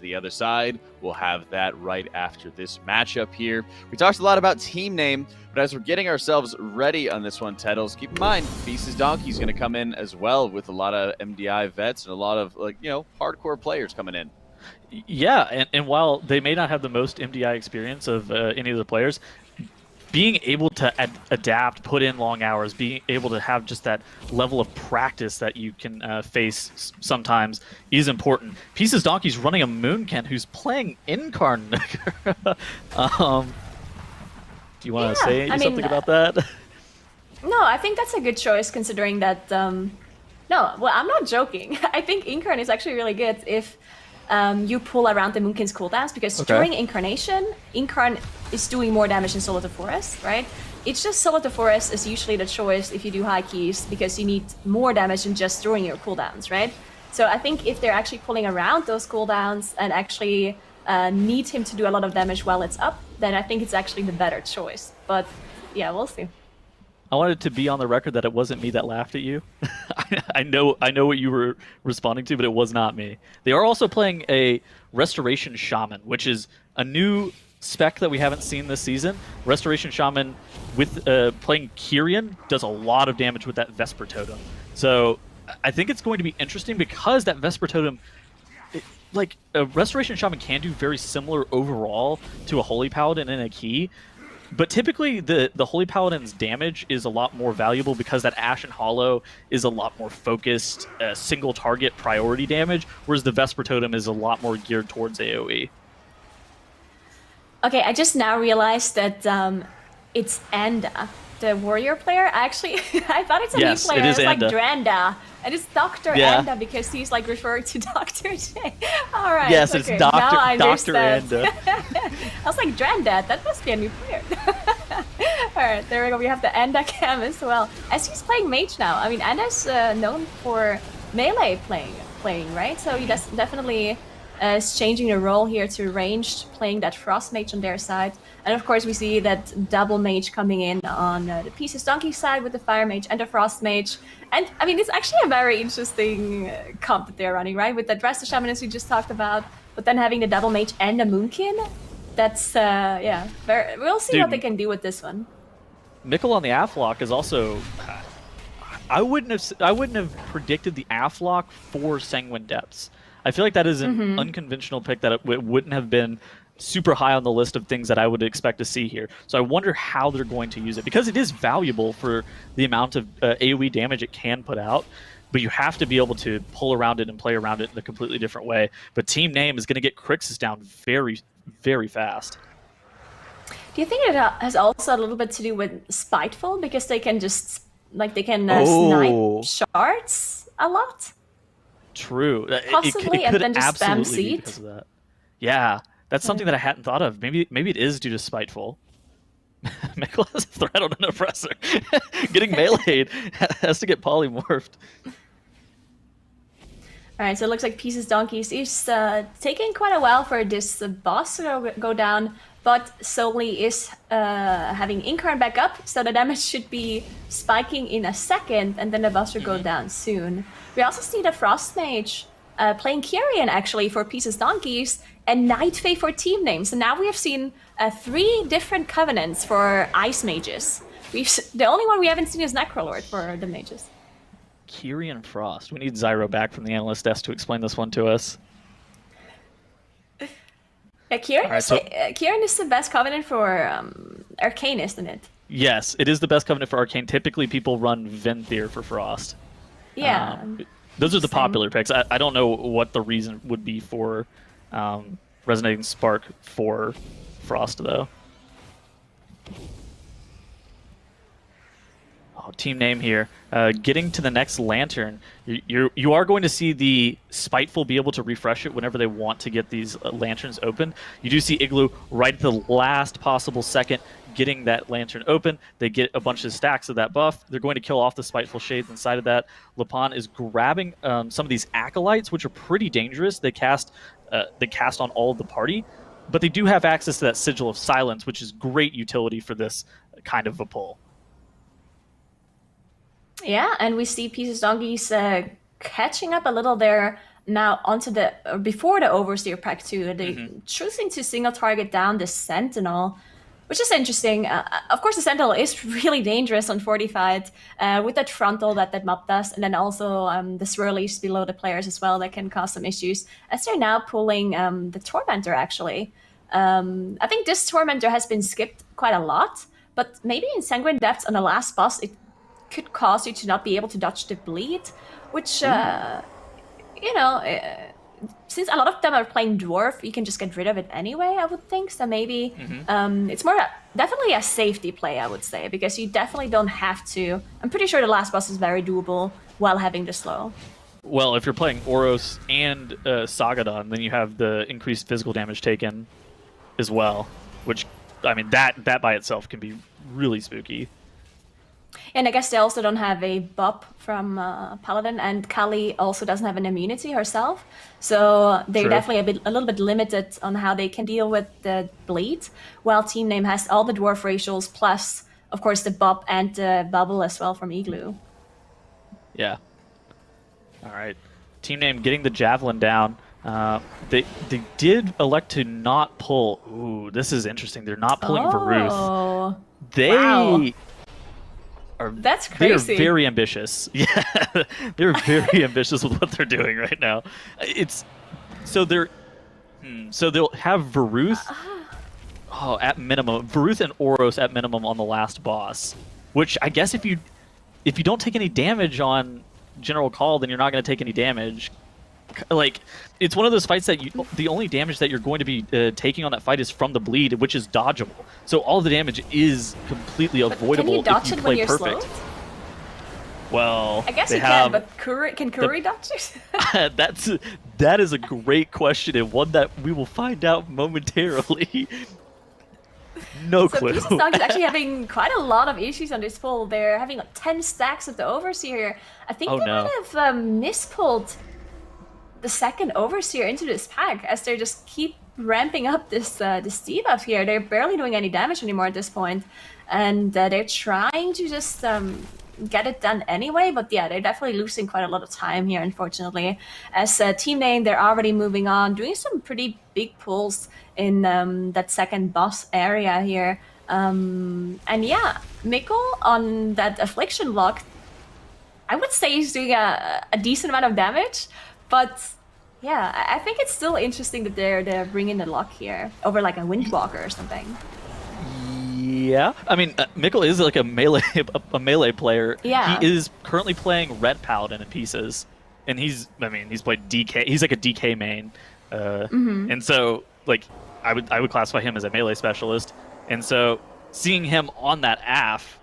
the other side. We'll have that right after this matchup here. We talked a lot about team name, but as we're getting ourselves ready on this one, Teddles, keep in mind, Beast's Donkey's going to come in as well with a lot of MDI vets and a lot of, hardcore players coming in. Yeah, and while they may not have the most MDI experience of any of the players, being able to adapt, put in long hours, being able to have just that level of practice that you can face sometimes is important. Pieces Donkey's running a Moonken who's playing Incarn. Do you want to say something about that? No, I think that's a good choice considering that... No, well, I'm not joking. I think Incarn is actually really good if you pull around the Moonken's cooldowns, because during Incarnation, Incarn is doing more damage than Soul of the Forest, right? It's just Soul of the Forest is usually the choice if you do high keys, because you need more damage than just throwing your cooldowns, right? So I think if they're actually pulling around those cooldowns and actually need him to do a lot of damage while it's up, then I think it's actually the better choice. But yeah, we'll see. I wanted to be on the record that it wasn't me that laughed at you. I know what you were responding to, but it was not me. They are also playing a Restoration Shaman, which is a new spec that we haven't seen this season. Restoration Shaman with playing Kyrian does a lot of damage with that Vesper Totem. So I think it's going to be interesting because that Vesper Totem, a Restoration Shaman can do very similar overall to a Holy Paladin in a key. But typically, the Holy Paladin's damage is a lot more valuable because that Ashen Hollow is a lot more focused, single target priority damage, whereas the Vesper Totem is a lot more geared towards AoE. Okay, I just now realized that it's Anda, the warrior player. Actually, I thought it's a new player. It's like Dranda. And it's Dr. Anda because he's like referring to Dr. J. All right. Yes, okay. It's Dr. Anda. I was like, Dranda, that must be a new player. All right, there we go. We have the Anda cam as well. As he's playing mage now. I mean, Anda's known for melee playing, right? So he definitely is changing the role here to ranged, playing that Frost Mage on their side. And of course, we see that double mage coming in on the Pieces Donkey side with the Fire Mage and the Frost Mage. And I mean, it's actually a very interesting comp that they're running, right? With the Dress the Shaman as we just talked about, but then having the double mage and the Moonkin. That's we'll see what they can do with this one. Mikkel on the Aflock is also. I wouldn't have predicted the Aflock for Sanguine Depths. I feel like that is an unconventional pick that it wouldn't have been super high on the list of things that I would expect to see here. So I wonder how they're going to use it, because it is valuable for the amount of AoE damage it can put out, but you have to be able to pull around it and play around it in a completely different way. But team name is going to get Crixus down very, very fast. Do you think it has also a little bit to do with Spiteful, because they can just snipe shards a lot? True. Possibly, it could and then just spam seed. Because of that. Yeah, that's something that I hadn't thought of. Maybe it is due to Spiteful. Mikkel has a threat on an oppressor. Getting meleeed has to get polymorphed. Alright, so it looks like Pieces Donkeys is taking quite a while for this boss to go down, but Solely is having Incarn back up, so the damage should be spiking in a second, and then the boss will go down soon. We also see the Frost Mage playing Kyrian, actually, for Pieces Donkeys, and Night Fae for team names. So now we have seen 3 different covenants for Ice Mages. The only one we haven't seen is Necrolord for the mages. Kyrian Frost. We need Zyro back from the analyst desk to explain this one to us. Yeah, Kyrian is the best covenant for Arcane, isn't it? Yes, it is the best covenant for Arcane. Typically, people run Venthyr for Frost. Yeah. Those are the popular picks. I don't know what the reason would be for Resonating Spark for Frost, though. Team name here. Getting to the next Lantern, you are going to see the Spiteful be able to refresh it whenever they want to get these lanterns open. You do see Igloo right at the last possible second getting that lantern open. They get a bunch of stacks of that buff. They're going to kill off the Spiteful Shades inside of that. Lipan is grabbing some of these Acolytes, which are pretty dangerous. They cast on all of the party, but they do have access to that Sigil of Silence, which is great utility for this kind of a pull. Yeah, and we see Pieces Donkeys catching up a little there. now onto the before the Overseer Pack 2, they're choosing to single target down the Sentinel, which is interesting. Of course, the Sentinel is really dangerous on Fortified with that frontal that mob does, and then also the swirlies below the players as well that can cause some issues. As they're now pulling the Tormentor, actually. I think this Tormentor has been skipped quite a lot, but maybe in Sanguine Depths on the last boss, it could cause you to not be able to dodge the bleed, which, you know, since a lot of them are playing Dwarf, you can just get rid of it anyway, I would think. So maybe it's more definitely a safety play, I would say, because you definitely don't have to. I'm pretty sure the last boss is very doable while having the slow. Well, if you're playing Oros and Sagadon, then you have the increased physical damage taken as well, which, I mean, that by itself can be really spooky. And I guess they also don't have a buff from Paladin, and Kali also doesn't have an immunity herself, so they're definitely a little bit limited on how they can deal with the bleed, while Team Name has all the Dwarf racials, plus, of course, the buff and the bubble as well from Igloo. Yeah. All right. Team Name getting the Javelin down. They did elect to not pull. Ooh, this is interesting. They're not pulling Varuth. They That's crazy. They're very ambitious. Yeah, they're very ambitious with what they're doing right now. So they'll have Varuth. At minimum, Varuth and Oros at minimum on the last boss. Which I guess if you don't take any damage on General Call, then you're not going to take any damage. Like, it's one of those fights that the only damage that you're going to be taking on that fight is from the bleed, which is dodgeable. So all of the damage is completely avoidable if you play perfect. Slowed? Well, I guess you can, but can Kuri dodge it? That is a great question, and one that we will find out momentarily. No clue. So Pieces Dog is actually having quite a lot of issues on this pull. They're having like 10 stacks of the Overseer. I think they might have mispulled the second Overseer into this pack, as they just keep ramping up this debuff here. They're barely doing any damage anymore at this point, and they're trying to just get it done anyway. But yeah, they're definitely losing quite a lot of time here, unfortunately. As Team Name, they're already moving on, doing some pretty big pulls in that second boss area here. And yeah, Mikkel on that Affliction block, I would say he's doing a decent amount of damage. But yeah, I think it's still interesting that they're bringing the lock here over like a Windwalker or something. Yeah, I mean, Mikkel is like a melee player. Yeah, he is currently playing Red Paladin in Pieces, and he's played DK. He's like a DK main, and so like I would classify him as a melee specialist. And so seeing him on that AF.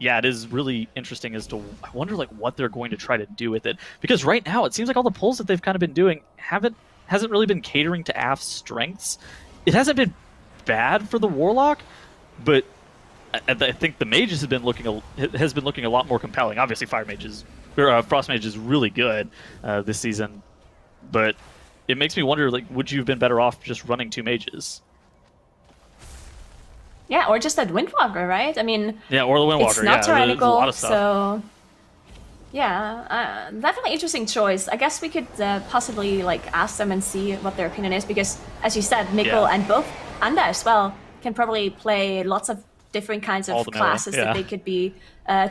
Yeah, it is really interesting as to, I wonder like what they're going to try to do with it, because right now it seems like all the pulls that they've kind of been doing hasn't really been catering to AF's strengths. It hasn't been bad for the Warlock, but I think the Mage has been looking a lot more compelling. Obviously, Frost Mage is really good this season, but it makes me wonder, like, would you have been better off just running 2 Mages? Yeah, or just that Windwalker, right? I mean, yeah, or the Windwalker. It's not tyrannical, a lot of stuff. So yeah, definitely interesting choice. I guess we could possibly like ask them and see what their opinion is, because as you said, Mikkel and both Anda as well can probably play lots of different kinds of classes that they could be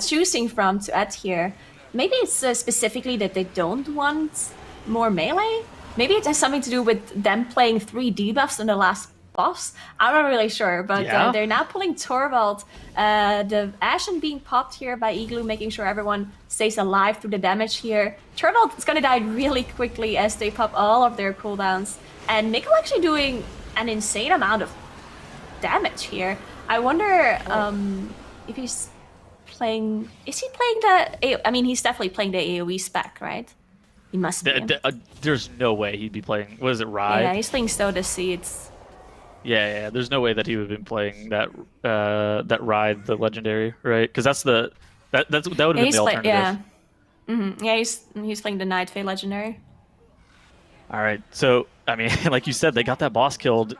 choosing from to add here. Maybe it's specifically that they don't want more melee. Maybe it has something to do with them playing 3 debuffs in the last boss. I'm not really sure, but they're now pulling Torvald. The Ashen being popped here by Igloo, making sure everyone stays alive through the damage here. Torvald is going to die really quickly as they pop all of their cooldowns. And Mikkel actually doing an insane amount of damage here. I wonder if he's playing... Is he playing the... I mean, he's definitely playing the AoE spec, right? He must be. There's no way he'd be playing... What is it, Ride? Yeah, he's playing Soda Seeds. Yeah. There's no way that he would have been playing that Ride, the legendary, right? Because that would have been the alternative. Yeah, yeah, he's playing the Night Fae legendary. All right, so I mean, like you said, they got that boss killed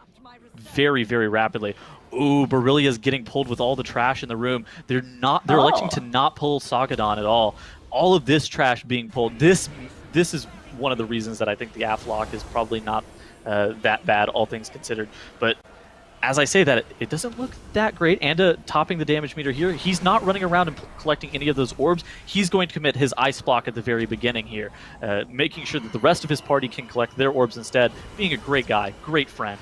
very, very rapidly. Ooh, Beryllia's getting pulled with all the trash in the room. They're electing to not pull Sagadon at all. All of this trash being pulled. This is one of the reasons that I think the AF lock is probably not that bad, all things considered. But as I say that, it doesn't look that great. Anda topping the damage meter here. He's not running around and collecting any of those orbs. He's going to commit his ice block at the very beginning here, making sure that the rest of his party can collect their orbs instead. Being a great guy, great friend.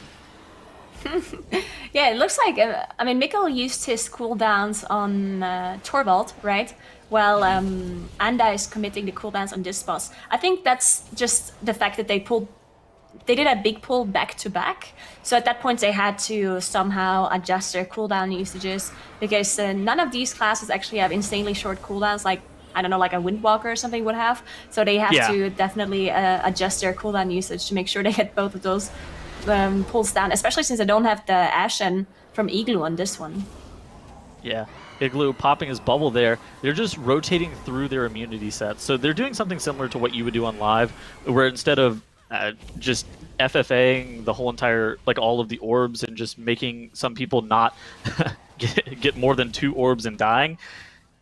Yeah, it looks like, I mean, Mikkel used his cooldowns on Torvald, right? While Anda is committing the cooldowns on this boss. I think that's just the fact that they did a big pull back to back. So at that point they had to somehow adjust their cooldown usages, because none of these classes actually have insanely short cooldowns like, I don't know, like a Windwalker or something would have. So they have to definitely adjust their cooldown usage to make sure they get both of those pulls down, especially since they don't have the Ashen from Igloo on this one. Yeah, Igloo popping his bubble there. They're just rotating through their immunity sets. So they're doing something similar to what you would do on live, where instead of just FFAing the whole entire, like all of the orbs and just making some people not get more than 2 orbs and dying,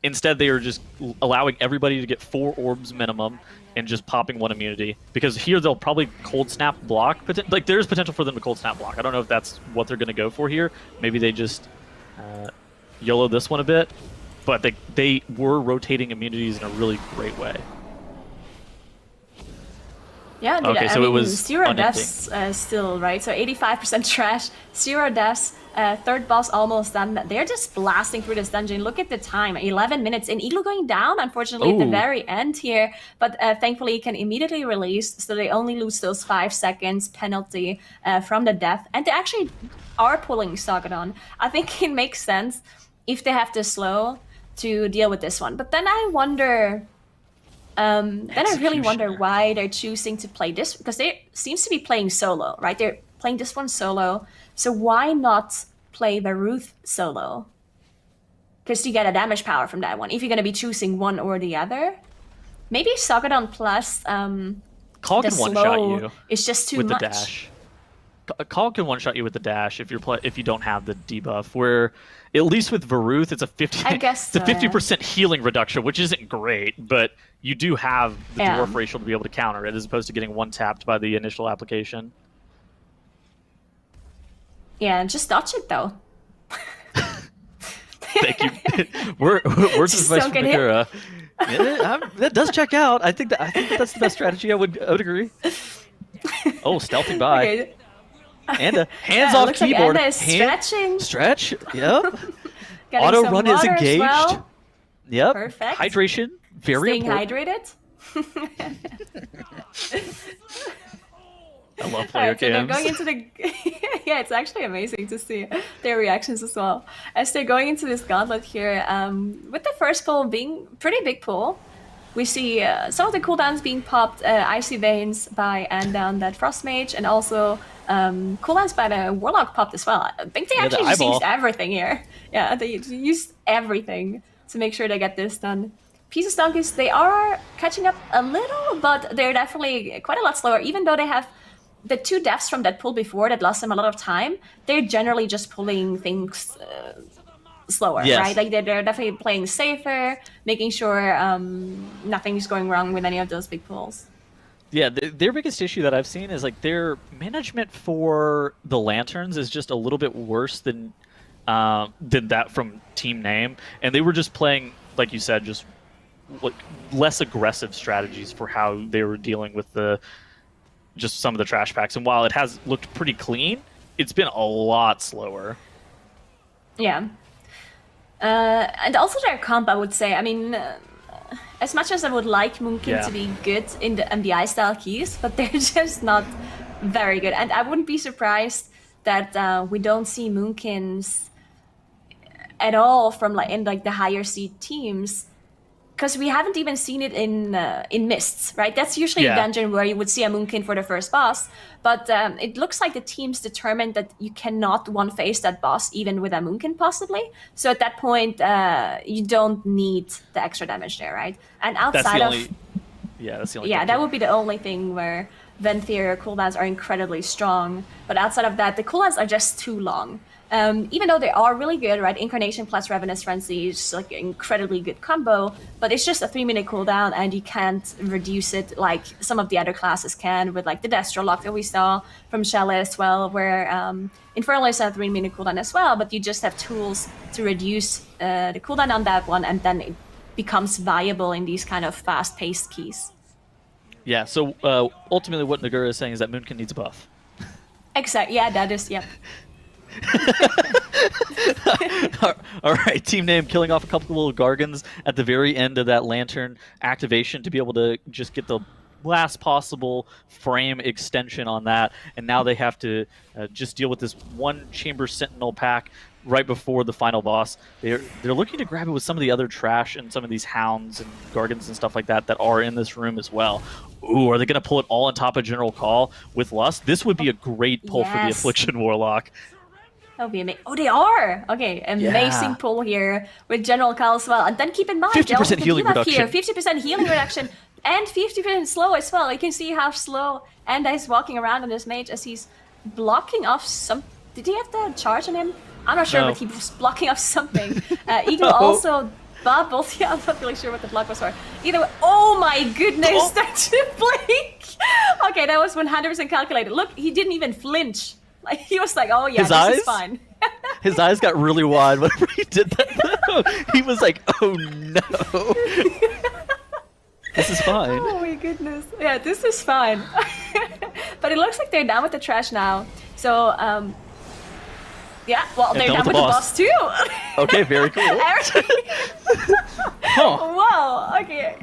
instead they are just allowing everybody to get 4 orbs minimum and just popping 1 immunity. Because here they'll probably cold snap block. Like there's potential for them to cold snap block. I don't know if that's what they're going to go for here. Maybe they just YOLO this one a bit. But they were rotating immunities in a really great way. Yeah, okay, so it was 0 deaths still, right? So 85% trash, 0 deaths, third boss almost done. They're just blasting through this dungeon. Look at the time, 11 minutes. And Igloo going down, unfortunately, at the very end here. But thankfully, he can immediately release, so they only lose those 5 seconds penalty from the death. And they actually are pulling Sagadon. I think it makes sense if they have to slow to deal with this one. But then I wonder... then I really wonder why they're choosing to play this, because they seems to be playing solo, right? They're playing this one solo, so why not play Varuth solo? Because you get a damage power from that one, if you're going to be choosing one or the other. Maybe Sagadon plus Call the can slow one-shot you is just too with much. the dash. Call can one-shot you with the dash if you don't have the debuff. Where at least with Varuth, it's a 50% healing reduction, which isn't great, but you do have the dwarf racial to be able to counter it, as opposed to getting one-tapped by the initial application. Yeah, just dodge it though. Thank you. Words of advice from Mikura. That does check out. I think that's the best strategy. I would agree. Oh, stealthing by. Okay. Anda, hands off keyboard. Like Anda is stretching. Stretch. Yep. Auto run is engaged. Well. Yep. Perfect. Hydration. Very Staying important. hydrated. I love player so they're cams. going into the yeah, it's actually amazing to see their reactions as well as they're going into this gauntlet here. With the first pull being pretty big pull, we see some of the cooldowns being popped. Icy Veins by Anda on that Frost Mage, and also cooldowns by the Warlock popped as well. I think they actually just used everything here. Yeah, they used everything to make sure they get this done. Pieces Donkeys, they are catching up a little, but they're definitely quite a lot slower, even though they have the 2 deaths from that pull before that lost them a lot of time. They're generally just pulling things slower, right? Like they're definitely playing safer, making sure nothing is going wrong with any of those big pulls. Yeah, their biggest issue that I've seen is like their management for the lanterns is just a little bit worse than that from Team Name, and they were just playing, like you said, just like less aggressive strategies for how they were dealing with just some of the trash packs. And while it has looked pretty clean, it's been a lot slower. Yeah. And also their comp, I would say. I mean, as much as I would like Moonkin to be good in the MDI style keys, but they're just not very good. And I wouldn't be surprised that we don't see Moonkins at all from in the higher seed teams, because we haven't even seen it in Mists, right? That's usually a dungeon where you would see a Moonkin for the first boss, but it looks like the team's determined that you cannot one-face that boss even with a Moonkin possibly. So at that point, you don't need the extra damage there, right? And outside that's the only that would be the only thing where Venthyr cooldowns are incredibly strong, but outside of that, the cooldowns are just too long. Even though they are really good, right? Incarnation plus Ravenous Frenzy is like an incredibly good combo, but it's just a 3-minute cooldown, and you can't reduce it like some of the other classes can with like the Destro lock that we saw from Shell as well, where Infernal is a 3-minute cooldown as well, but you just have tools to reduce the cooldown on that one, and then it becomes viable in these kind of fast-paced keys. Yeah, so ultimately what Nagura is saying is that Moonkin needs a buff. Exactly. Yeah, that is. Yep. All right, team name killing off a couple of little Gargans at the very end of that Lantern activation to be able to just get the last possible frame extension on that, and now they have to just deal with this one Chamber Sentinel pack right before the final boss. They're looking to grab it with some of the other trash and some of these Hounds and Gargans and stuff like that are in this room as well. Ooh, are they going to pull it all on top of General Call with Lust? This would be a great pull for the Affliction Warlock. That would be amazing. Oh, they are! Okay, amazing pull here with General Call as well. And then keep in mind, 50% healing reduction. Here, 50% healing reduction and 50% slow as well. You can see how slow Enda is walking around on this mage as he's blocking off some... Did he have the charge on him? I'm not sure, but he was blocking off something. Eagle also bubbled. Yeah, I'm not really sure what the block was for. Either way, oh my goodness, that's a blink! Okay, that was 100% calculated. Look, he didn't even flinch. Like, he was like, oh yeah, this is fine. His eyes got really wide whenever he did that. He was like, oh no. This is fine. Oh my goodness. Yeah, this is fine. But it looks like they're done with the trash now. So, yeah, well, they're done with the boss too. Okay, very cool. Whoa, okay.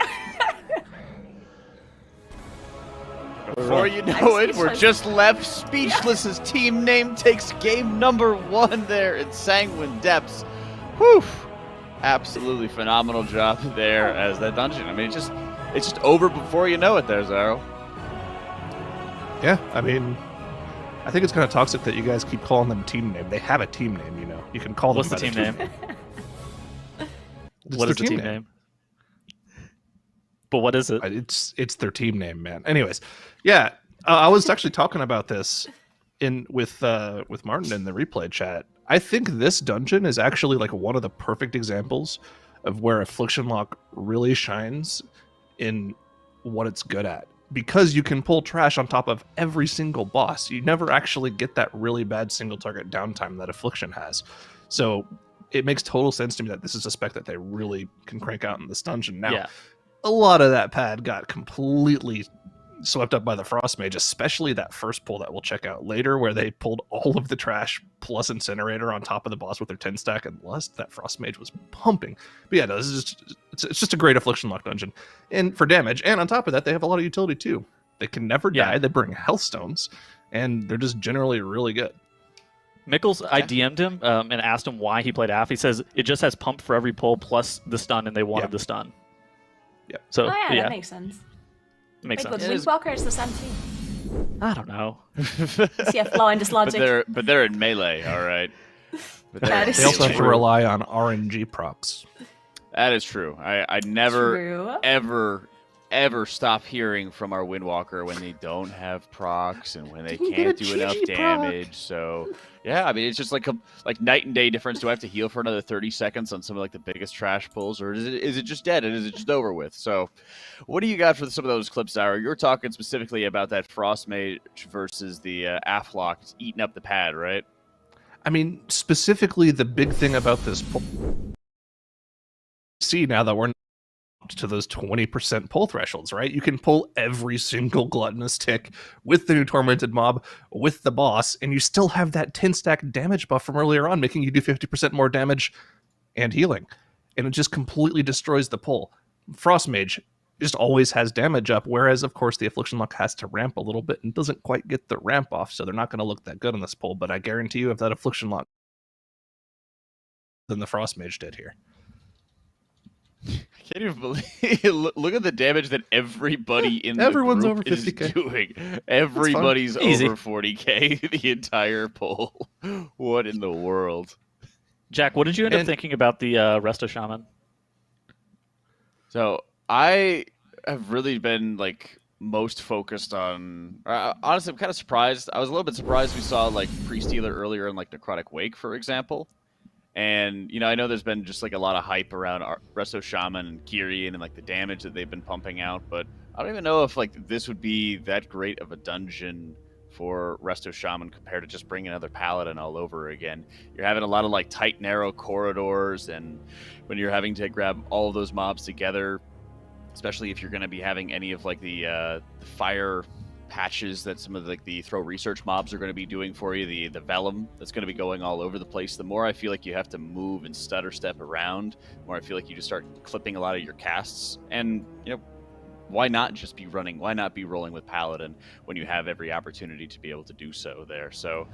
Before you know it, we're just left speechless as team name takes game number 1 there in Sanguine Depths. Whew! Absolutely phenomenal job there as that dungeon. I mean, it's just over before you know it there, Zaro. Yeah, I mean, I think it's kind of toxic that you guys keep calling them team name. They have a team name, you know. You can call them. What's the team name? What is the team name? But what is it? It's their team name, man. Anyways, yeah, I was actually talking about this with Martin in the replay chat. I think this dungeon is actually like one of the perfect examples of where Affliction Lock really shines in what it's good at. Because you can pull trash on top of every single boss. You never actually get that really bad single target downtime that Affliction has. So it makes total sense to me that this is a spec that they really can crank out in this dungeon. Now, a lot of that pad got completely swept up by the Frost Mage, especially that first pull that we'll check out later, where they pulled all of the trash plus Incinerator on top of the boss with their 10 stack and Lust. That Frost Mage was pumping. But yeah, no, this is it's just a great Affliction Lock dungeon. And for damage, and on top of that, they have a lot of utility too. They can never die, they bring Healthstones, and they're just generally really good. Mikkels, I DM'd him and asked him why he played AF. He says it just has pump for every pull plus the stun, and they wanted the stun. Yeah. So that makes sense. Makes sense. But Windwalker is the same too. I don't know. See a flaw in this logic. But they're in melee, all right. They also have to rely on RNG procs. That is true. I never ever stop hearing from our Windwalker when they don't have procs and when they can't do enough damage. So yeah, I mean, it's just like night and day difference. Do I have to heal for another 30 seconds on some of like the biggest trash pulls, or is it just dead and is it just over with? So what do you got for some of those clips, Zyro? You're talking specifically about that Frost Mage versus the Aflock eating up the pad, right? I mean, specifically the big thing about this pull. See, now that we're to those 20% pull thresholds, right? You can pull every single gluttonous tick with the new tormented mob, with the boss, and you still have that 10 stack damage buff from earlier on, making you do 50% more damage and healing. And it just completely destroys the pull. Frost Mage just always has damage up, whereas, of course, the Affliction Lock has to ramp a little bit and doesn't quite get the ramp off, so they're not going to look that good on this pull. But I guarantee you, if that Affliction Lock than the Frost Mage did here. I can't even believe. Look at the damage that everybody in the group over 50K. is doing. Everybody's over 40K the entire pull. What in the world? Jack, what did you end up thinking about the Resto Shaman? So I have really been like most focused on. Honestly, I'm kind of surprised. I was a little bit surprised we saw like Priest Healer earlier in like Necrotic Wake, for example. And I know there's been just like a lot of hype around Resto Shaman and Kyrian and like the damage that they've been pumping out, but I don't even know if like this would be that great of a dungeon for Resto Shaman compared to just bringing another Paladin all over again. You're having a lot of like tight, narrow corridors, and when you're having to grab all of those mobs together, especially if you're going to be having any of like the fire patches that some of the throw research mobs are going to be doing for you, the vellum that's going to be going all over the place, the more I feel like you have to move and stutter step around, the more I feel like you just start clipping a lot of your casts. And why not just be running? Why not be rolling with Paladin when you have every opportunity to be able to do so there? So,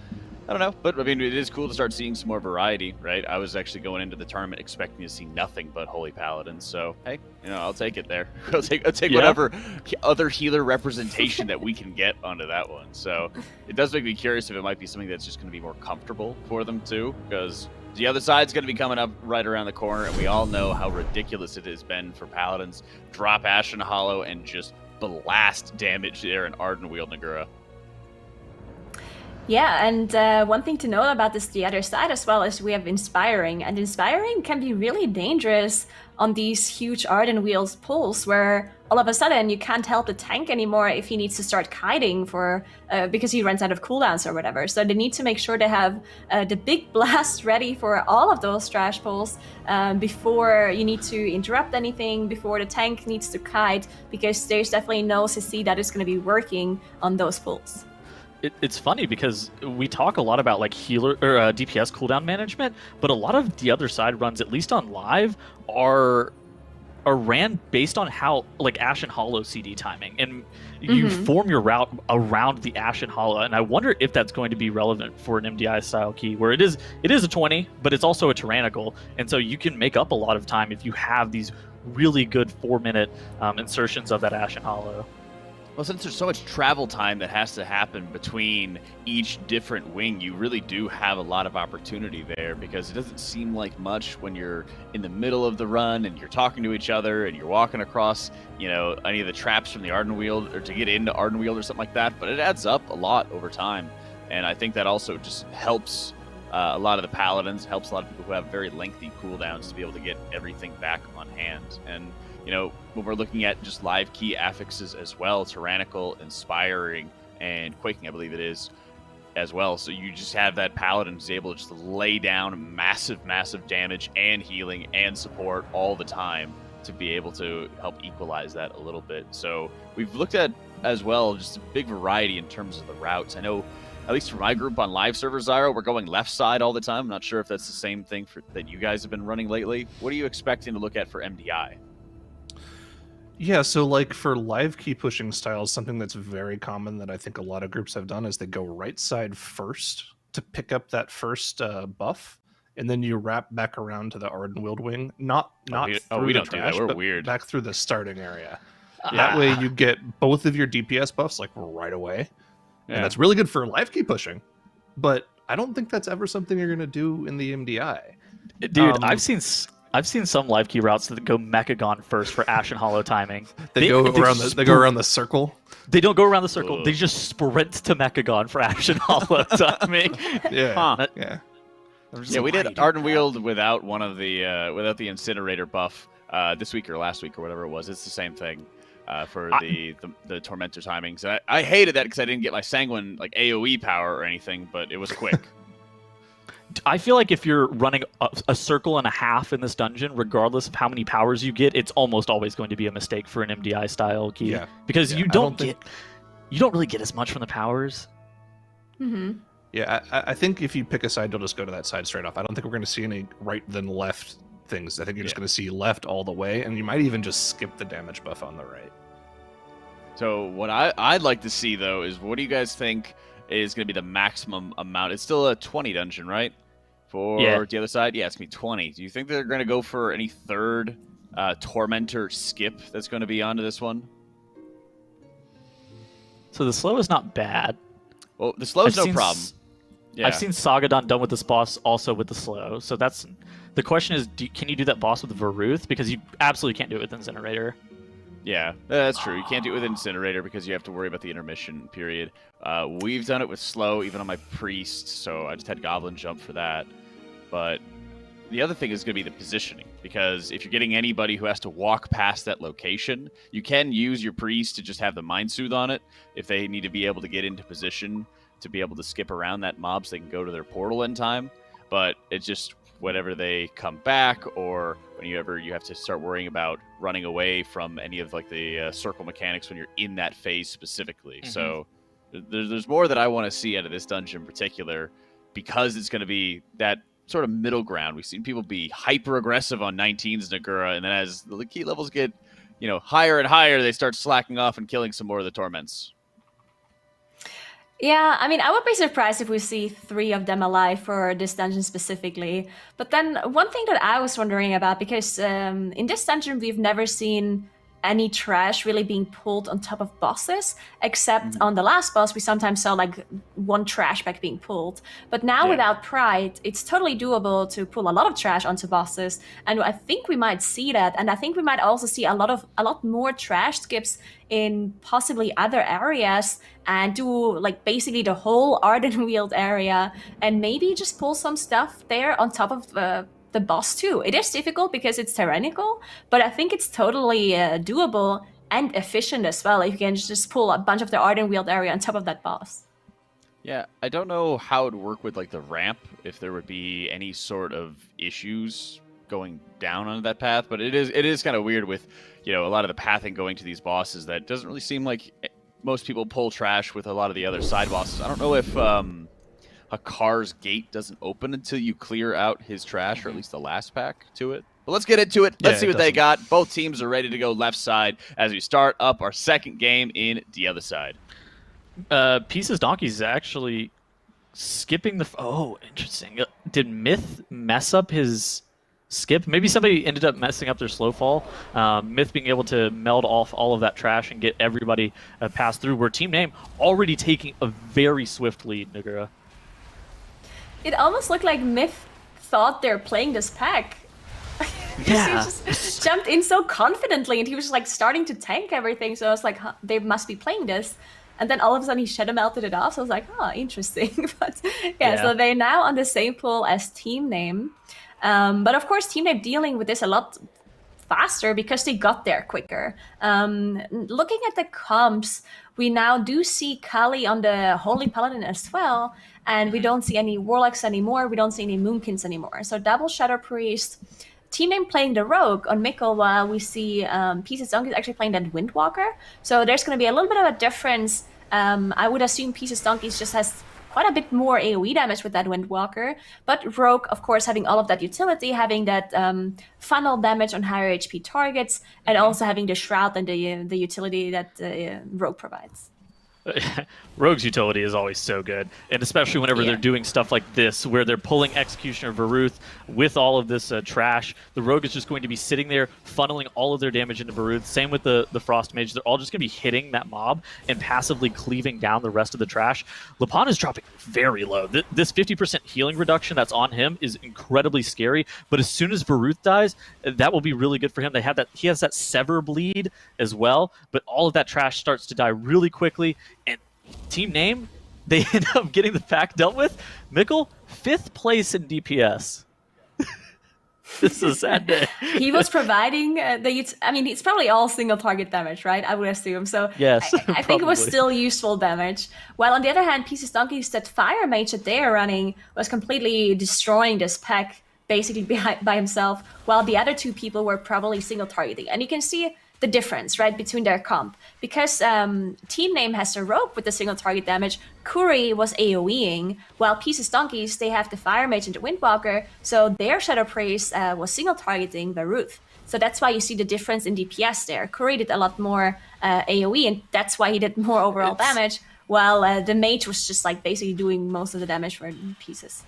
I don't know. But, I mean, it is cool to start seeing some more variety, right? I was actually going into the tournament expecting to see nothing but Holy Paladins. So, hey, I'll take it there. I'll take whatever other healer representation that we can get onto that one. So, it does make me curious if it might be something that's just going to be more comfortable for them, too. Because the other side's going to be coming up right around the corner, and we all know how ridiculous it has been for Paladins. Drop Ashen Hollow and just blast damage there in Arden Wield Nagura. Yeah, and one thing to note about this, the other side as well, is we have Inspiring, and Inspiring can be really dangerous on these huge Arden Wheels pulls, where all of a sudden you can't help the tank anymore if he needs to start kiting for because he runs out of cooldowns or whatever. So they need to make sure they have the big blast ready for all of those trash pulls before you need to interrupt anything, before the tank needs to kite, because there's definitely no CC that is going to be working on those pulls. It's funny because we talk a lot about like healer or DPS cooldown management, but a lot of the other side runs, at least on live, are ran based on how like Ashen Hollow CD timing, and you form your route around the Ashen Hollow. And I wonder if that's going to be relevant for an MDI style key, where it is a 20, but it's also a tyrannical, and so you can make up a lot of time if you have these really good 4-minute insertions of that Ashen Hollow. Well, since there's so much travel time that has to happen between each different wing, you really do have a lot of opportunity there, because it doesn't seem like much when you're in the middle of the run and you're talking to each other and you're walking across, any of the traps from the Arden Wield or to get into Arden Wield or something like that, but it adds up a lot over time. And I think that also just helps a lot of the Paladins, helps a lot of people who have very lengthy cooldowns to be able to get everything back on hand. And when we're looking at just live key affixes as well, Tyrannical, Inspiring, and Quaking, I believe it is, as well. So you just have that Paladin who's able to just lay down massive, massive damage and healing and support all the time to be able to help equalize that a little bit. So we've looked at, as well, just a big variety in terms of the routes. I know, at least for my group on live server, Zyro, we're going left side all the time. I'm not sure if that's the same thing that you guys have been running lately. What are you expecting to look at for MDI? Yeah, so like for live key pushing styles, something that's very common that I think a lot of groups have done is they go right side first to pick up that first buff, and then you wrap back around to the Arden Wield wing. Not we through don't the do trash, that. We're but weird. back through the starting area. That way you get both of your DPS buffs like right away, and that's really good for live key pushing. But I don't think that's ever something you're gonna do in the MDI. Dude, I've seen some live key routes that go Mechagon first for Ashen Hollow timing. They go around the circle. They don't go around the circle. Ugh. They just sprint to Mechagon for Ashen Hollow timing. Yeah. Yeah, we did Arden Wield without one of the without the Incinerator buff this week or last week or whatever it was. It's the same thing for the Tormentor timings. I hated that because I didn't get my Sanguine like AoE power or anything, but it was quick. I feel like if you're running a circle and a half in this dungeon, regardless of how many powers you get, it's almost always going to be a mistake for an MDI style key. Yeah. Because you don't really get as much from the powers. Mm-hmm. Yeah, I think if you pick a side, you'll just go to that side straight off. I don't think we're going to see any right then left things. I think you're just going to see left all the way, and you might even just skip the damage buff on the right. So what I'd like to see, though, is what do you guys think is going to be the maximum amount? It's still a 20 dungeon, right? For the other side? Yeah, it's going to be 20. Do you think they're going to go for any third Tormentor skip that's going to be onto this one? So the slow is not bad. Well, the slow is no problem. Yeah. I've seen Sagadon done with this boss also with the slow. So that's the question is, can you do that boss with Varuth? Because you absolutely can't do it with Incinerator. Yeah, that's true. You can't do it with Incinerator because you have to worry about the intermission period. We've done it with Slow, even on my Priest, so I just had Goblin jump for that. But the other thing is going to be the positioning, because if you're getting anybody who has to walk past that location, you can use your Priest to just have the Mind Soothe on it if they need to be able to get into position to be able to skip around that mob so they can go to their portal in time. But it's just whenever they come back, or whenever you have to start worrying about running away from any of like the circle mechanics when you're in that phase specifically. Mm-hmm. So there's more that I want to see out of this dungeon in particular, because it's going to be that sort of middle ground. We've seen people be hyper aggressive on 19's Nagura, and then as the key levels get, higher and higher, they start slacking off and killing some more of the torments. Yeah, I mean, I would be surprised if we see 3 of them alive for this dungeon specifically. But then one thing that I was wondering about, because in this dungeon we've never seen any trash really being pulled on top of bosses, except on the last boss we sometimes saw like 1 trash bag being pulled. But now without Pride, it's totally doable to pull a lot of trash onto bosses, and I think we might see that, and I think we might also see a lot more trash skips in possibly other areas, and do like basically the whole Ardenweald area, and maybe just pull some stuff there on top of the boss too. It is difficult because it's tyrannical, but I think it's totally doable and efficient as well if you can just pull a bunch of the Ardenweald area on top of that boss. Yeah, I don't know how it would work with like the ramp, if there would be any sort of issues going down on that path, but it is kind of weird with, a lot of the pathing going to these bosses that doesn't really seem like most people pull trash with a lot of the other side bosses. I don't know if Hakar's gate doesn't open until you clear out his trash, or at least the last pack to it. But let's get into it. Let's see what they got. Both teams are ready to go left side as we start up our second game in the other side. Pieces Donkey's actually skipping the... Oh, interesting. Did Myth mess up his skip? Maybe somebody ended up messing up their slow fall. Myth being able to meld off all of that trash and get everybody passed through, where Team Name already taking a very swift lead, Nagura. It almost looked like Myth thought they're playing this pack. Yeah. He just jumped in so confidently, and he was like starting to tank everything, so I was like, huh, they must be playing this. And then all of a sudden he shadow melted it off, so I was like, oh, interesting. But yeah, so they're now on the same pool as Team Name. But of course, Team Name dealing with this a lot faster because they got there quicker. Looking at the comps, we now do see Kali on the Holy Paladin as well, and we don't see any Warlocks anymore, we don't see any Moonkins anymore. So double Shadow Priest, Team Name playing the Rogue on Mikkel, while we see Pieces Donkey actually playing that Windwalker. So there's going to be a little bit of a difference. I would assume Pieces Donkeys just has quite a bit more AoE damage with that Windwalker, but Rogue, of course, having all of that utility, having that funnel damage on higher HP targets, and also having the Shroud and the utility that Rogue provides. Rogue's utility is always so good, and especially whenever they're doing stuff like this, where they're pulling Executioner Varuth with all of this trash. The Rogue is just going to be sitting there, funneling all of their damage into Varuth. Same with the Frost Mage. They're all just going to be hitting that mob and passively cleaving down the rest of the trash. Lipan is dropping very low. This 50% healing reduction that's on him is incredibly scary, but as soon as Varuth dies, that will be really good for him. He has that Sever Bleed as well, but all of that trash starts to die really quickly. And Team Name, they end up getting the pack dealt with. Mikkel, 5th place in DPS. This is a sad day. He was providing it's probably all single target damage, right? I would assume. So yes, I think it was still useful damage. While on the other hand, Pieces Donkeys, that Fire Mage that they are running was completely destroying this pack basically by himself, while the other 2 people were probably single targeting. And you can see the difference, right, between their comp. Because Team Name has the Rogue with the single target damage, Kuri was AoEing, while Pieces Donkeys, they have the Fire Mage and the Windwalker, so their Shadow Priest was single targeting Varuth. So that's why you see the difference in DPS there. Kuri did a lot more AoE, and that's why he did more overall damage, while the Mage was just like basically doing most of the damage for Pieces.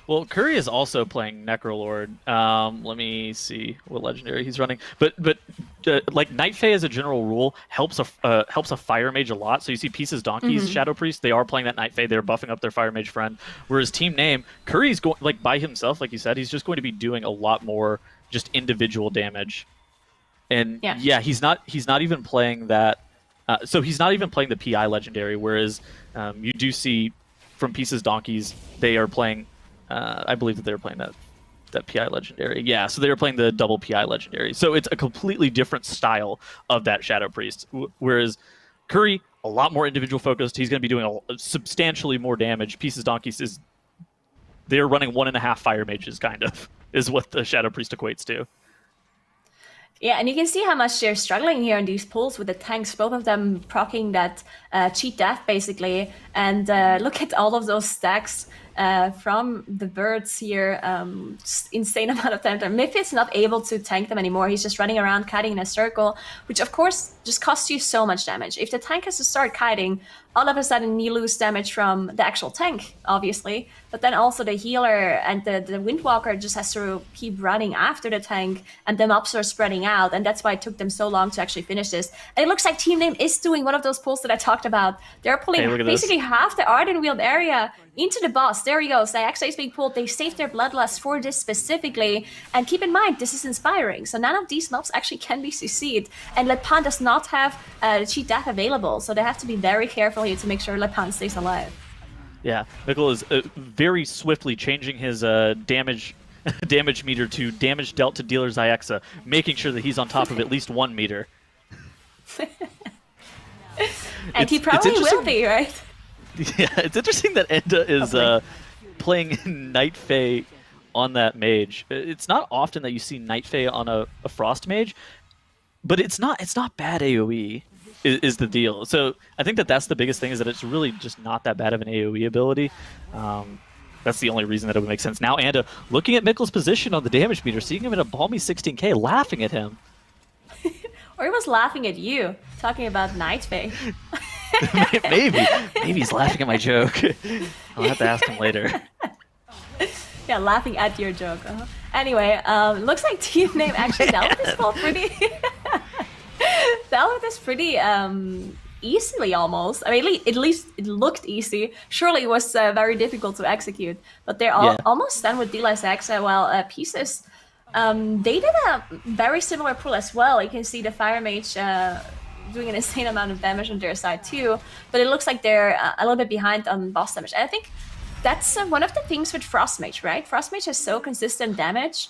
Well, Curry is also playing Necrolord. Let me see what legendary he's running. But like Night Fae as a general rule helps a Fire Mage a lot. So you see Pieces Donkeys, Shadow Priest, they are playing that Night Fae. They're buffing up their Fire Mage friend. Whereas Team Name, Curry's going like by himself, like you said, he's just going to be doing a lot more just individual damage. And yeah, he's not even playing that. So he's not even playing the PI legendary, whereas you do see from Pieces Donkeys they are playing. I believe that they're playing that PI legendary. Yeah, so they were playing the double PI legendary. So it's a completely different style of that Shadow Priest. Whereas Curry, a lot more individual focused. He's going to be doing substantially more damage. Pieces Donkeys they're running 1.5 fire mages, kind of, is what the Shadow Priest equates to. Yeah, and you can see how much they're struggling here in these pulls with the tanks, both of them proccing that cheat death, basically. And look at all of those stacks from the birds here. Just insane amount of time. Miffy's not able to tank them anymore. He's just running around, kiting in a circle, which, of course, just costs you so much damage. If the tank has to start kiting, all of a sudden you lose damage from the actual tank, obviously, but then also the healer and the Windwalker just has to keep running after the tank, and the mobs are spreading out, and that's why it took them so long to actually finish this. And it looks like Team Name is doing one of those pulls that I talked about. They're pulling basically half the Ardenweald area into the boss. There he goes. Cyaxa is being pulled. They saved their bloodlust for this specifically. And keep in mind, this is inspiring. So none of these mobs actually can be CC'd. And Lepan does not have cheat death available. So they have to be very careful here to make sure Lepan stays alive. Yeah, Mikkel is very swiftly changing his damage meter to damage dealt to dealer Cyaxa, making sure that he's on top of at least 1 meter. And he probably will be, right? Yeah, it's interesting that Enda is playing Night Fae on that mage. It's not often that you see Night Fae on a Frost mage, but it's not bad AoE is the deal. So I think that's the biggest thing, is that it's really just not that bad of an AoE ability. That's the only reason that it would make sense. Now Anda looking at Mikkel's position on the damage meter, seeing him at a balmy 16k, laughing at him. Or he was laughing at you, talking about Night Fae. Maybe he's laughing at my joke. I'll have to ask him later. Yeah, laughing at your joke. Anyway, looks like Team Name actually dealt with this pull pretty dealt with this pretty easily almost. I mean, at least it looked easy. Surely it was very difficult to execute, but they're almost done with Delay Cyaxa. Well, Pieces, they did a very similar pull as well. You can see the Fire Mage doing an insane amount of damage on their side too, but it looks like they're a little bit behind on boss damage. And I think that's one of the things with Frost Mage, right? Frost Mage has so consistent damage.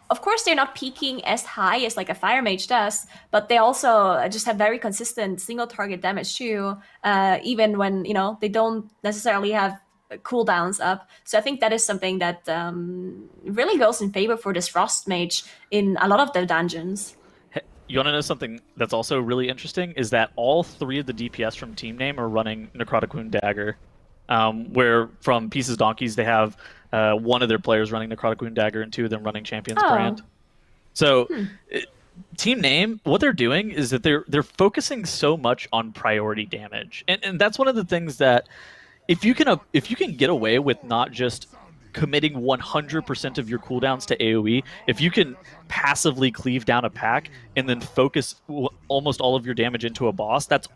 Of course, they're not peaking as high as like a Fire Mage does, but they also just have very consistent single target damage too, even when, they don't necessarily have cooldowns up. So I think that is something that really goes in favor for this Frost Mage in a lot of the dungeons. You want to know something that's also really interesting, is that all 3 of the DPS from Team Name are running Necrotic Wound Dagger, where from Pieces Donkeys they have 1 of their players running Necrotic Wound Dagger and 2 of them running Champion's Brand. So Team Name, what they're doing is that they're focusing so much on priority damage, and that's one of the things that if you can get away with not just committing 100% of your cooldowns to AoE, if you can passively cleave down a pack and then focus almost all of your damage into a boss, that's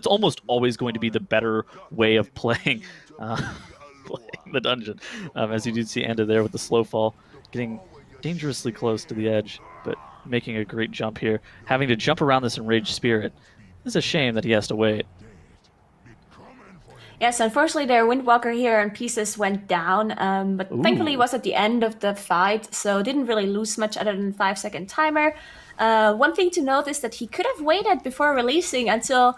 almost always going to be the better way of playing the dungeon. As you do see Anda there with the slow fall, getting dangerously close to the edge, but making a great jump here. Having to jump around this Enraged Spirit. It's a shame that he has to wait. Yes, unfortunately their Windwalker here and Pieces went down, but thankfully it was at the end of the fight, so didn't really lose much other than 5-second timer. One thing to note is that he could have waited before releasing until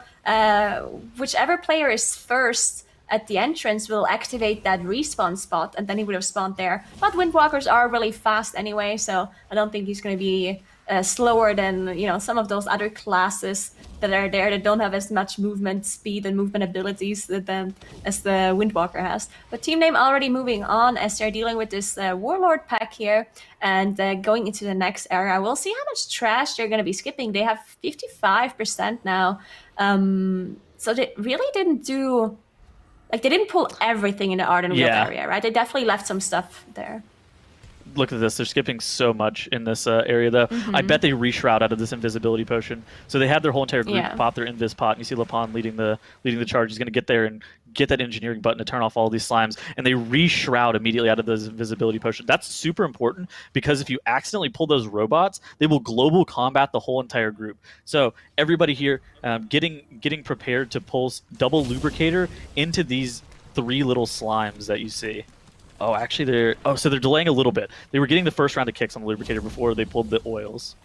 whichever player is first at the entrance will activate that respawn spot, and then he would have spawned there. But Windwalkers are really fast anyway, so I don't think he's going to be slower than some of those other classes that are there that don't have as much movement speed and movement abilities as the Windwalker has. But Team Name already moving on as they're dealing with this Warlord pack here and going into the next era. We'll see how much trash they're going to be skipping. They have 55% now, so they really didn't do they didn't pull everything in the Ardenweald area, right? They definitely left some stuff there. Look at this. They're skipping so much in this area, though. I bet they reshroud out of this invisibility potion. So they had their whole entire group pop their invis pot, and you see Lepan leading the charge. He's going to get there and get that engineering button to turn off all these slimes, and they re-shroud immediately out of those invisibility potions. That's super important, because if you accidentally pull those robots, they will global combat the whole entire group. So everybody here, getting prepared to pulse double lubricator into these 3 little slimes that you see. Oh, actually so they're delaying a little bit. They were getting the first round of kicks on the lubricator before they pulled the oils.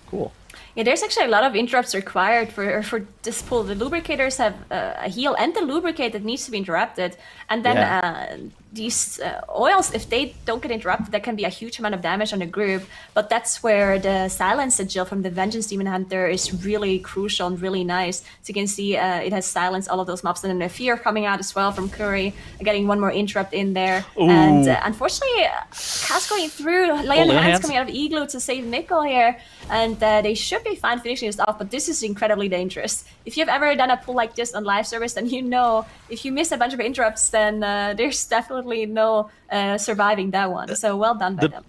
Cool. Yeah, there's actually a lot of interrupts required for this pull. The lubricators have a heal and the lubricate that needs to be interrupted. And then these oils, if they don't get interrupted, that can be a huge amount of damage on the group. But that's where the silence sigil from the Vengeance Demon Hunter is really crucial and really nice. So you can see it has silenced all of those mobs. And then the Fear coming out as well from Curry, getting one more interrupt in there. Ooh. And unfortunately, Cass going through, Lay on Hands coming out of Igloo to save Nickel here. And they should be fine finishing this off, but this is incredibly dangerous. If you've ever done a pull like this on live service, then you know if you miss a bunch of interrupts, then there's definitely no surviving that one. So well done by them.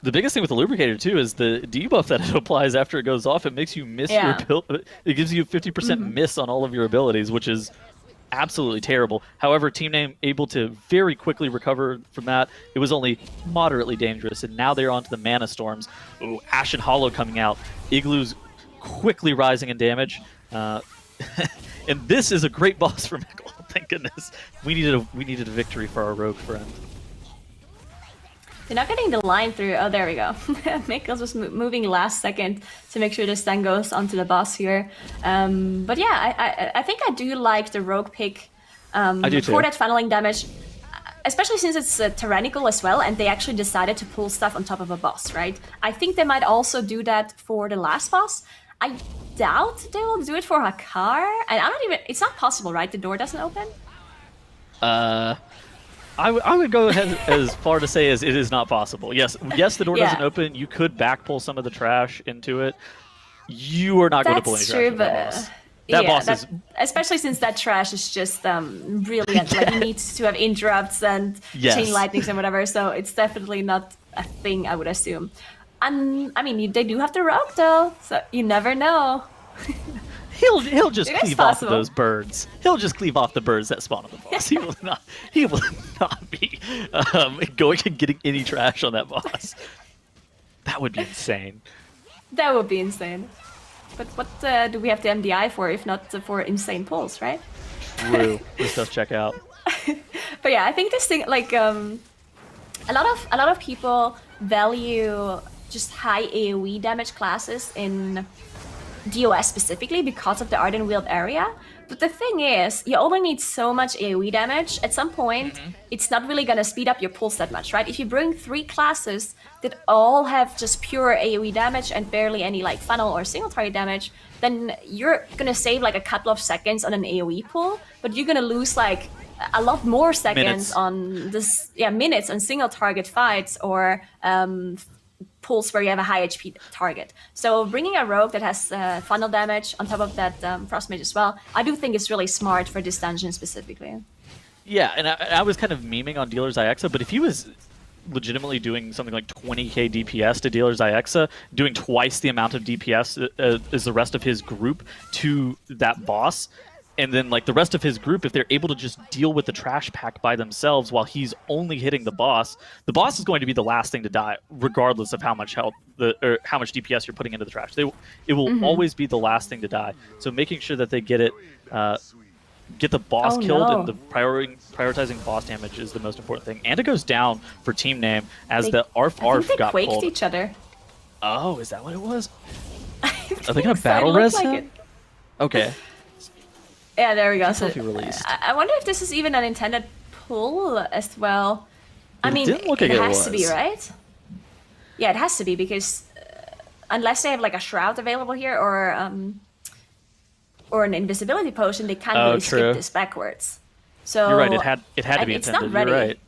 The biggest thing with the lubricator too is the debuff that it applies after it goes off. It makes you miss your it gives you 50% miss on all of your abilities, which is absolutely terrible. However, Team Name able to very quickly recover from that. It was only moderately dangerous, and now they're onto the Mana Storms. Ooh, Ashen Hollow coming out. Igloo's quickly rising in damage. And this is a great boss for Mikkel. Thank goodness. We needed a victory for our rogue friend. They're not getting the line through. Oh, there we go. Mikkel's just moving last second to make sure this then goes onto the boss here. But yeah, I think I do like the rogue pick I do too. for that funneling damage, especially since it's tyrannical as well, and they actually decided to pull stuff on top of a boss, right? I think they might also do that for the last boss. I doubt they will do it for Hakar. And I don't even... It's not possible, right? The door doesn't open? I would go ahead as far to say as it is not possible. Yes, the door doesn't open. You could back pull some of the trash into it. You are not going to pull any trash from that boss. That boss is... Especially since that trash is just really... Like, it needs to have interrupts and chain lightnings and whatever, so it's definitely not a thing, I would assume. And I mean, they do have the rogue though, so you never know. He'll just cleave off those birds. He'll just cleave off the birds that spawn on the boss. He will not be going and getting any trash on that boss. That would be insane. That would be insane. But what do we have the MDI for if not for insane pulls, right? True. This does check out. But yeah, I think this thing, like, a lot of people value just high AoE damage classes in DOS specifically because of the Arden Wield area. But the thing is, you only need so much AoE damage. At some point, it's not really going to speed up your pulse that much, right? If you bring 3 classes that all have just pure AoE damage and barely any like funnel or single target damage, then you're going to save like a couple of seconds on an AoE pull, but you're going to lose like a lot more seconds on this, minutes on single target fights or pulls where you have a high HP target. So bringing a rogue that has funnel damage on top of that frost mage as well, I do think it's really smart for this dungeon specifically. Yeah, and I was kind of memeing on Dealer's Ixa, but if he was legitimately doing something like 20k DPS to Dealer's Ixa, doing twice the amount of DPS as the rest of his group to that boss, and then like the rest of his group, if they're able to just deal with the trash pack by themselves while he's only hitting the boss is going to be the last thing to die, regardless of how much health or how much DPS you're putting into the trash. It will always be the last thing to die. So making sure that they get it, get the boss killed, and the prioritizing boss damage is the most important thing. And it goes down for Team Name as the Arf got quaked pulled. each other. Oh, is that what it was? Are they gonna battle res him? Okay. Yeah, there we go. So released. I wonder if this is even an intended pull as well. I mean, it has to be, right? Yeah, it has to be because unless they have like a shroud available here or an invisibility potion, they can't really skip this backwards. So you're right. It had to be it's intended. Not ready. You're right.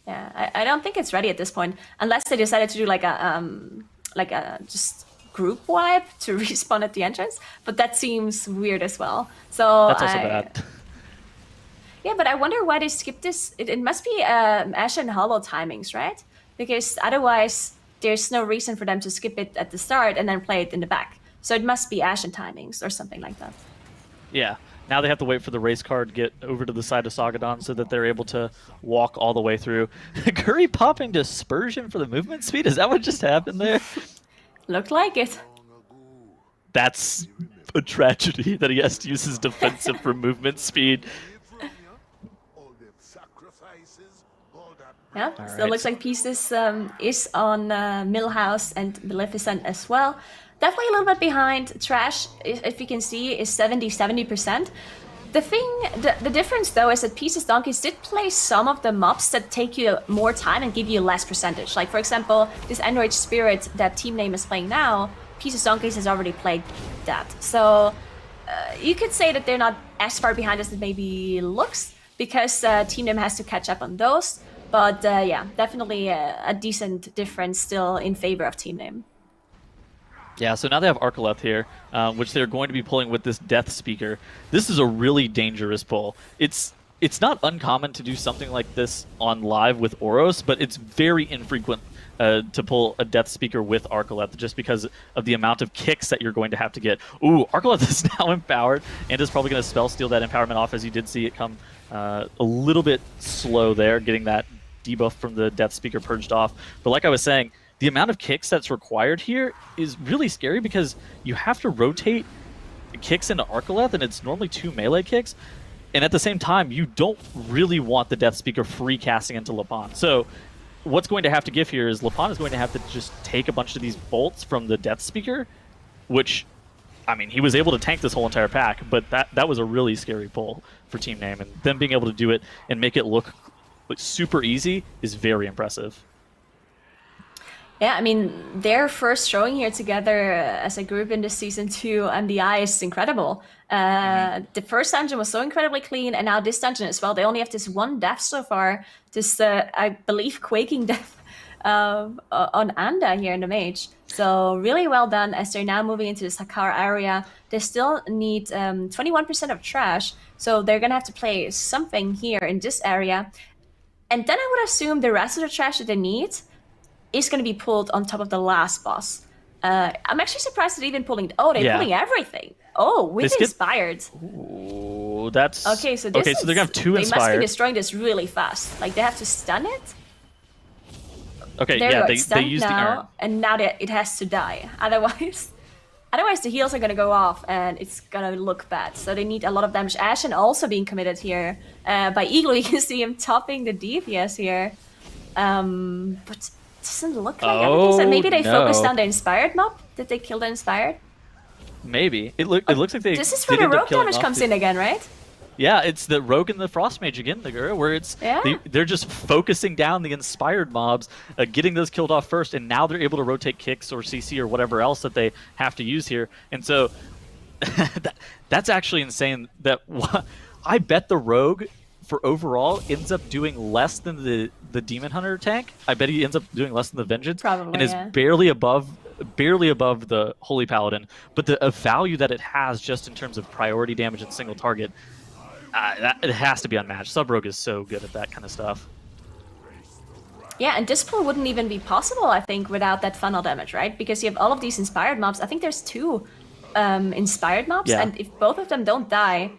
Yeah, I don't think it's ready at this point, unless they decided to do like a just group wipe to respawn at the entrance, but that seems weird as well. So that's also bad. Yeah, but I wonder why they skipped this. It must be Ashen Hollow timings, right? Because otherwise there's no reason for them to skip it at the start and then play it in the back. So it must be Ashen timings or something like that. Yeah, Now they have to wait for the race car to get over to the side of Sagadon so that they're able to walk all the way through. Curry popping Dispersion for the movement speed? Is that what just happened there? Looked like it. That's a tragedy that he has to use his defensive for movement speed. Yeah, All so right. it looks like Pieces is on Millhouse and Maleficent as well. Definitely a little bit behind. Trash, if you can see, is 70%. The difference though is that Pieces Donkeys did play some of the mobs that take you more time and give you less percentage. Like for example, this Enraged Spirit that Team Name is playing now, Pieces Donkeys has already played that. So you could say that they're not as far behind as it maybe looks, because Team Name has to catch up on those. But yeah, definitely a decent difference still in favor of Team Name. Yeah, so now they have Arcoleth here, which they're going to be pulling with this Death Speaker. This is a really dangerous pull. It's not uncommon to do something like this on live with Oros, but it's very infrequent to pull a Death Speaker with Arcoleth just because of the amount of kicks that you're going to have to get. Ooh, Arcoleth is now empowered and is probably going to spell steal that empowerment off, as you did see it come a little bit slow there, getting that debuff from the Death Speaker purged off. But like I was saying, the amount of kicks that's required here is really scary because you have to rotate kicks into Arcoleth, and it's normally 2 melee kicks. And at the same time, you don't really want the Death Speaker free casting into Lapan. So what's going to have to give here is Lapan is going to have to just take a bunch of these bolts from the Death Speaker, which, I mean, he was able to tank this whole entire pack, but that was a really scary pull for Team Name. And them being able to do it and make it look super easy is very impressive. Yeah, I mean, their first showing here together as a group in this season 2 MDI is incredible. The first dungeon was so incredibly clean, and now this dungeon as well. They only have this one death so far, this, I believe, Quaking death on Anda here in the Mage. So really well done as they're now moving into this Hakar area. They still need 21% of trash, so they're going to have to play something here in this area. And then I would assume the rest of the trash that they need is going to be pulled on top of the last boss. I'm actually surprised that they're even pulling... Oh, they're pulling everything. Oh, with Inspired. Ooh, that's... Okay, so they're going to have 2 Inspired. They must be destroying this really fast. Like, they have to stun it? Okay, there yeah, they use the urn. And now it has to die. Otherwise the heals are going to go off, and it's going to look bad. So they need a lot of damage. Ashen also being committed here. By Eagle, you can see him topping the DPS here. But... doesn't look like everything. So maybe they focused on the Inspired mob. Did they kill the Inspired? Maybe. It looks like they. This is where the rogue damage comes in again, right? Yeah, it's the rogue and the frost mage again, Nagura, where it's they're just focusing down the Inspired mobs, getting those killed off first, and now they're able to rotate kicks or CC or whatever else that they have to use here. And so that's actually insane. That I bet the rogue for overall ends up doing less than the Demon Hunter tank. I bet he ends up doing less than the Vengeance. Probably, and is barely above the Holy Paladin. But the value that it has just in terms of priority damage and single target, it has to be unmatched. Sub Rogue is so good at that kind of stuff. Yeah, and this pull wouldn't even be possible, I think, without that funnel damage, right? Because you have all of these Inspired mobs. I think there's 2 Inspired mobs, and if both of them don't die,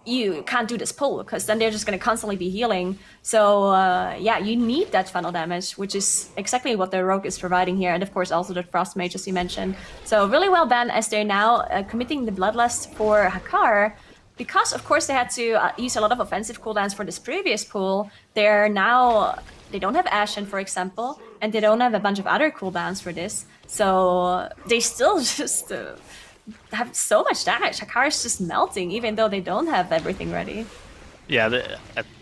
you can't do this pull, because then they're just going to constantly be healing. So yeah, you need that funnel damage, which is exactly what the Rogue is providing here, and of course also the Frost Mage, as you mentioned. So really well done as they're now committing the Bloodlust for Hakar, because of course they had to use a lot of offensive cooldowns for this previous pull. They don't have Ashen, for example, and they don't have a bunch of other cooldowns for this. So they still just... have so much damage. Hakar is just melting, even though they don't have everything ready. Yeah,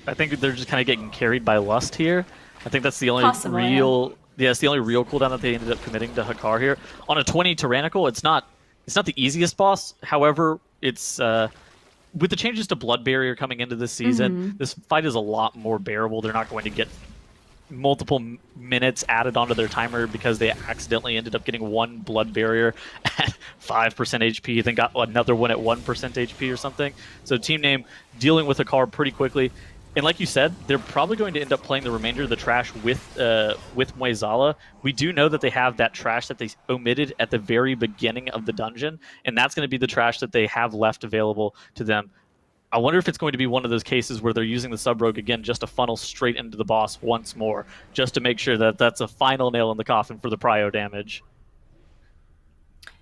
I think they're just kind of getting carried by lust here. I think that's the only it's the only real cooldown that they ended up committing to Hakar here. On a 20 Tyrannical, it's not the easiest boss. However, it's with the changes to Blood Barrier coming into this season, this fight is a lot more bearable. They're not going to get multiple minutes added onto their timer because they accidentally ended up getting 1 Blood Barrier at 5% HP, then got another one at 1% HP or something. So Team Name dealing with Hakar pretty quickly. And like you said, they're probably going to end up playing the remainder of the trash with Muezala. We do know that they have that trash that they omitted at the very beginning of the dungeon, and that's going to be the trash that they have left available to them. I wonder if it's going to be one of those cases where they're using the sub-rogue again just to funnel straight into the boss once more, just to make sure that that's a final nail in the coffin for the prio damage.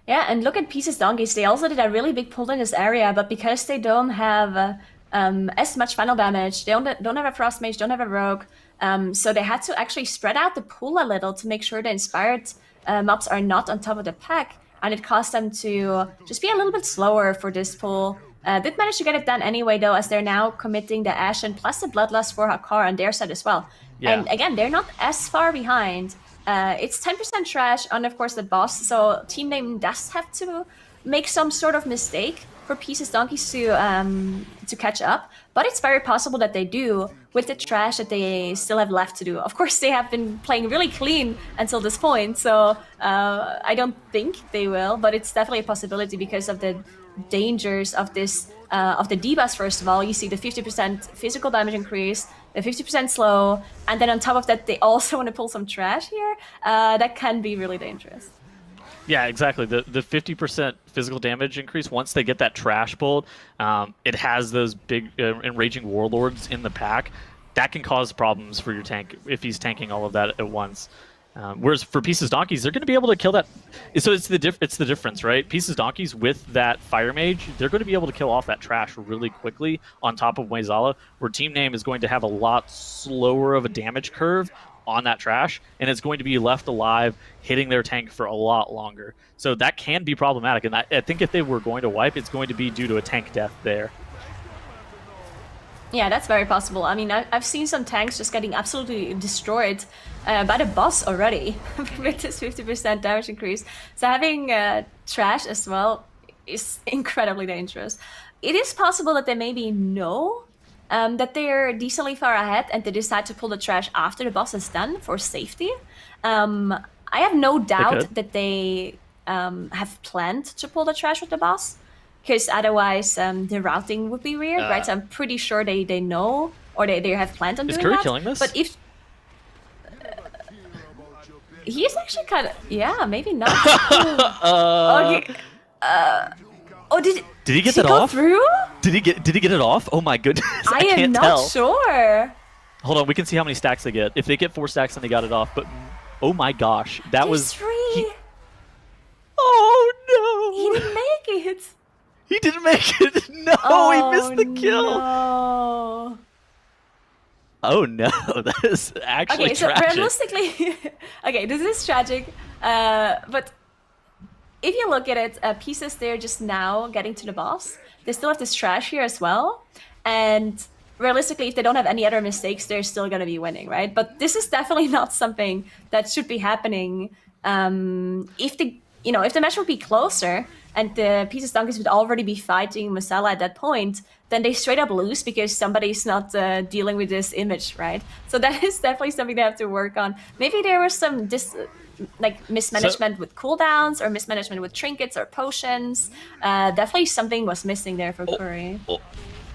Yeah, and look at Pieces Donkeys. They also did a really big pull in this area, but because they don't have as much final damage, they don't have a Frost Mage, don't have a Rogue, so they had to actually spread out the pool a little to make sure the inspired mobs are not on top of the pack, and it caused them to just be a little bit slower for this pull. Did manage to get it done anyway, though, as they're now committing the Ashen plus the Bloodlust for Hakar on their side as well. Yeah. And again, they're not as far behind. It's 10% trash on, of course, the boss, so team name does have to make some sort of mistake for Pieces Donkeys to catch up, but it's very possible that they do with the trash that they still have left to do. Of course, they have been playing really clean until this point, so I don't think they will, but it's definitely a possibility because of the dangers of this of the debuffs. First of all, you see the 50% physical damage increase, the 50% slow, and then on top of that, they also want to pull some trash here. That can be really dangerous. Yeah, exactly. The 50% physical damage increase, once they get that trash pulled, it has those big enraging warlords in the pack. That can cause problems for your tank if he's tanking all of that at once. Whereas for Pieces Donkeys, they're going to be able to kill that. So it's the difference, right? Pieces Donkeys with that Fire Mage, they're going to be able to kill off that trash really quickly on top of Moizala, where Team Name is going to have a lot slower of a damage curve on that trash, and it's going to be left alive, hitting their tank for a lot longer. So that can be problematic, and I think if they were going to wipe, it's going to be due to a tank death there. Yeah, that's very possible. I mean, I've seen some tanks just getting absolutely destroyed by the boss already with this 50% damage increase. So having trash as well is incredibly dangerous. It is possible that they maybe know that they're decently far ahead and they decide to pull the trash after the boss is done for safety. I have no doubt that they have planned to pull the trash with the boss, because otherwise the routing would be weird, right? So I'm pretty sure they know, or they have planned on doing that. Is Curry killing this? But if he's actually kind of, yeah, maybe not. Okay. Oh, did he get that off? Through? Did he get it off? Oh my goodness! I am can't not tell. sure. Hold on, we can see how many stacks they get. If they get 4 stacks, then they got it off. But oh my gosh, that There's was 3. Oh no! He didn't make it. He didn't make it. No, he missed the kill. No. Oh no, that is actually okay. So tragic. realistically, okay, this is tragic. But if you look at it, Pieces, they're just now getting to the boss. They still have this trash here as well, and realistically, if they don't have any other mistakes, they're still going to be winning, right? But this is definitely not something that should be happening. If the match would be closer and the Pieces Donkeys would already be fighting Masala at that point, then they straight up lose because somebody's not dealing with this image, right? So that is definitely something they have to work on. Maybe there was some mismanagement with cooldowns or mismanagement with trinkets or potions. Definitely something was missing there for Curry.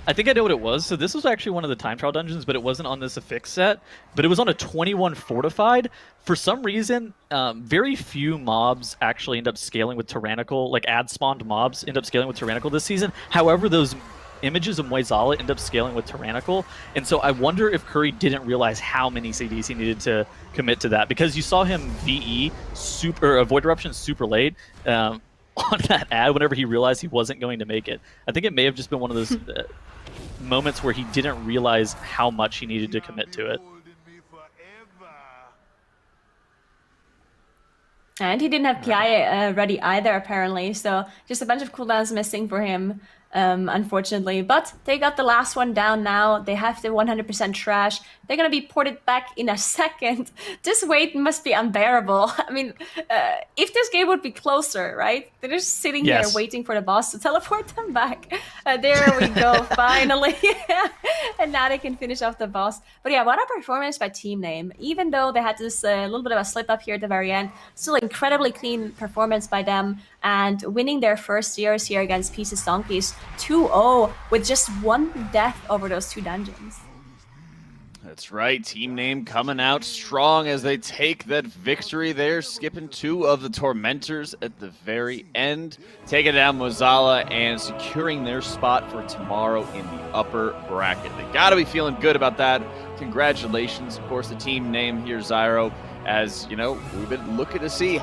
I think I know what it was. So this was actually one of the time trial dungeons, but it wasn't on this affix set. But it was on a 21 fortified. For some reason, very few mobs actually end up scaling with Tyrannical. Like ad spawned mobs end up scaling with Tyrannical this season. However, those images of Moizala end up scaling with Tyrannical. And so I wonder if Curry didn't realize how many CDs he needed to commit to that, because you saw him VE Void Eruption super late. On that ad whenever he realized he wasn't going to make it. I think it may have just been one of those moments where he didn't realize how much he needed to commit to it. And he didn't have PI ready either, apparently, so just a bunch of cooldowns missing for him, unfortunately. But they got the last one down now. They have the 100% trash. They're going to be ported back in a second. This wait must be unbearable. I mean, if this game would be closer, right? They're just sitting here waiting for the boss to teleport them back. There we go, finally. And now they can finish off the boss. But yeah, what a performance by Team Name. Even though they had this little bit of a slip up here at the very end, still incredibly clean performance by them. And winning their first series here against Pieces Donkeys 2-0 with just 1 death over those 2 dungeons. That's right. Team name coming out strong as they take that victory there, skipping 2 of the Tormentors at the very end, taking down Mozala and securing their spot for tomorrow in the upper bracket. They got to be feeling good about that. Congratulations, of course, the team name here, Zyro, as, you know, we've been looking to see